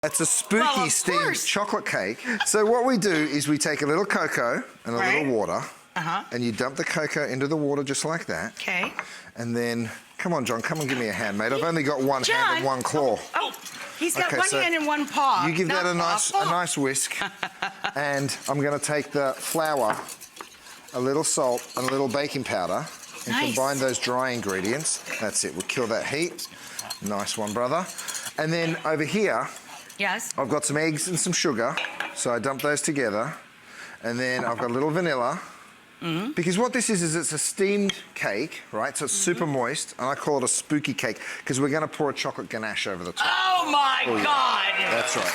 It's a spooky steamed chocolate cake. So what we do is we take a little cocoa and a little water, and you dump the cocoa into the water just like that. Okay. And then, come on, John, come and give me a hand, mate. I've only got one hand and one claw. Oh, he's got one hand and one paw. You give that a nice whisk, and I'm going to take the flour, a little salt, and a little baking powder, and combine those dry ingredients. That's it. We'll kill that heat. Nice one, brother. And then over here, I've got some eggs and some sugar, so I dump those together. And then I've got a little vanilla. Because what this is it's a steamed cake, right? So it's super moist, and I call it a spooky cake because we're going to pour a chocolate ganache over the top. Oh my God! That's right.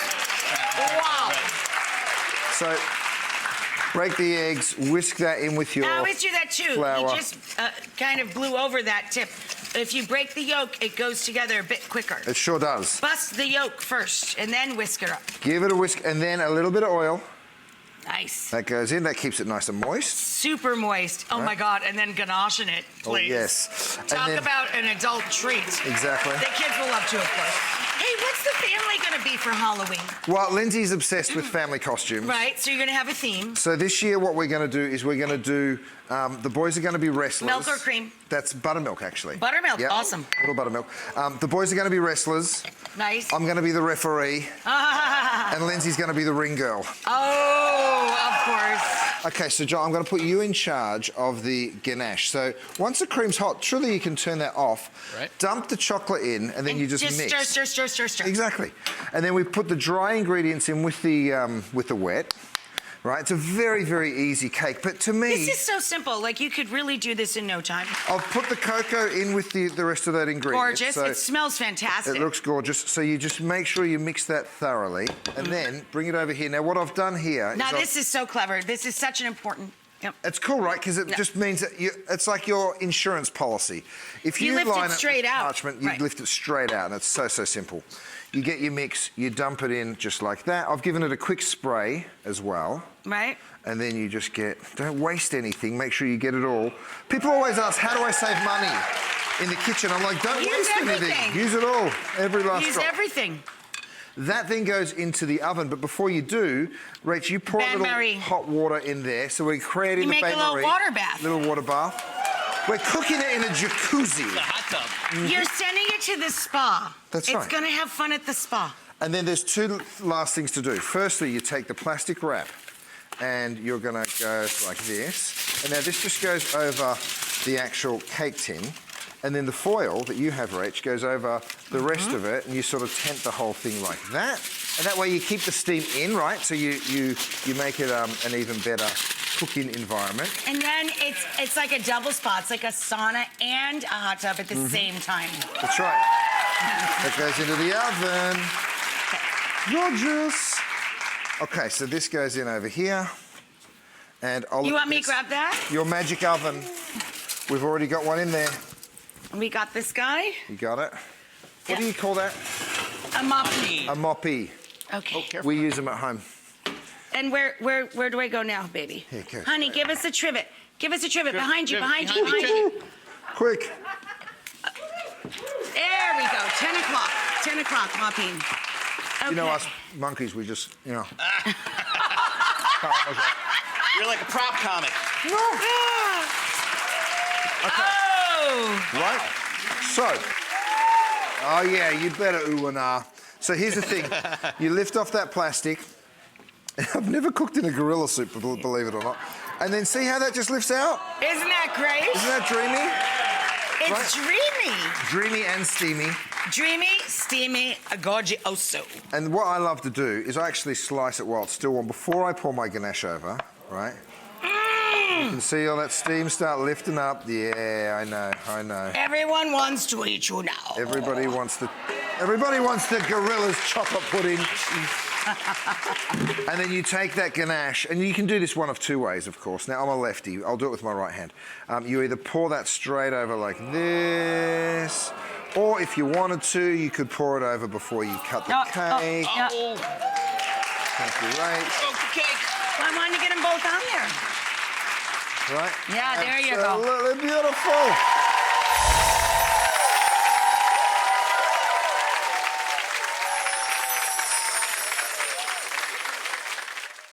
Wow. So break the eggs, whisk that in with your I always do that too. flour. You just kind of blew over that tip. If you break the yolk, it goes together a bit quicker. It sure does. Bust the yolk first, and then whisk it up. Give it a whisk, and then a little bit of oil. Nice. That goes in. That keeps it nice and moist. Super moist. Oh my God! And then ganache in it, please. Oh yes. Talk about an adult treat. Exactly. The kids will love to, of course. Hey, what's the family going to be for Halloween? Well, Lindsay's obsessed with family costumes. Right. So you're going to have a theme. So this year, what we're going to do is we're going to do. The boys are going to be wrestlers. Milk or cream? That's buttermilk, actually. Buttermilk. Yep. Awesome. A little buttermilk. The boys are going to be wrestlers. Nice. I'm going to be the referee. And Lindsay's going to be the ring girl. Oh, of course. Okay, so John, I'm going to put you in charge of the ganache. So once the cream's hot, surely you can turn that off. Right. Dump the chocolate in, and then you just mix. Stir. Exactly. And then we put the dry ingredients in with the wet. Right, it's a very, very easy cake, but to me... This is so simple, like you could really do this in no time. I'll put the cocoa in with the rest of that ingredient. Gorgeous, so it smells fantastic. It looks gorgeous, so you just make sure you mix that thoroughly, and then bring it over here. Now, what I've done here Now, this is so clever. This is such an important... Yep. It's cool, right? Because it just means that it's like your insurance policy. If you lift line it straight out. Parchment, you lift it straight out, and it's so simple. You get your mix, you dump it in just like that. I've given it a quick spray as well. Right. And then you just don't waste anything, make sure you get it all. People always ask, how do I save money in the kitchen? I'm like, don't waste anything. Use it all, every last drop. Use everything. That then goes into the oven, but before you do, Rach, you pour a little hot water in there, so we're creating the bain-marie. You make a little water bath. Little water bath. We're cooking it in a jacuzzi. The hot tub. You're sending it to the spa. That's right. It's going to have fun at the spa. And then there's two last things to do. Firstly, you take the plastic wrap, and you're going to go like this. And now this just goes over the actual cake tin. And then the foil that you have, Rach, goes over the rest of it, and you sort of tent the whole thing like that. And that way you keep the steam in, right? So you make it an even better cooking environment. And then it's like a double spa. It's like a sauna and a hot tub at the same time. That's right. That goes into the oven. Gorgeous. Okay, so this goes in over here. And I'll... You want me to grab that? Your magic oven. We've already got one in there. We got this guy. You got it? What do you call that? A moppy. A moppy. Okay. Oh, we use them at home. And where do I go now, baby? Here, go. Honey, give us a trivet. Give us a trivet. Behind you. Quick. There we go. 10 o'clock. 10 o'clock, mopping. Okay. You know us monkeys, we just, You're like a prop comic. No. Okay. Oh! Right? So, oh yeah, you better ooh and ah. So here's the thing. You lift off that plastic. I've never cooked in a gorilla soup, believe it or not. And then see how that just lifts out? Isn't that great? Isn't that dreamy? It's dreamy. Dreamy and steamy. Dreamy, steamy, gorgioso. And what I love to do is I actually slice it while it's still warm before I pour my ganache over, right? You can see all that steam start lifting up. Yeah, I know. Everyone wants to eat you now. Everybody wants the gorilla's chocolate pudding. And then you take that ganache, and you can do this one of two ways, of course. Now, I'm a lefty. I'll do it with my right hand. You either pour that straight over like this, or if you wanted to, you could pour it over before you cut the cake. Thank you, Rach. Oh, the cake. Well, I wanted to get them both on there. Right? Yeah, there you go. Absolutely beautiful.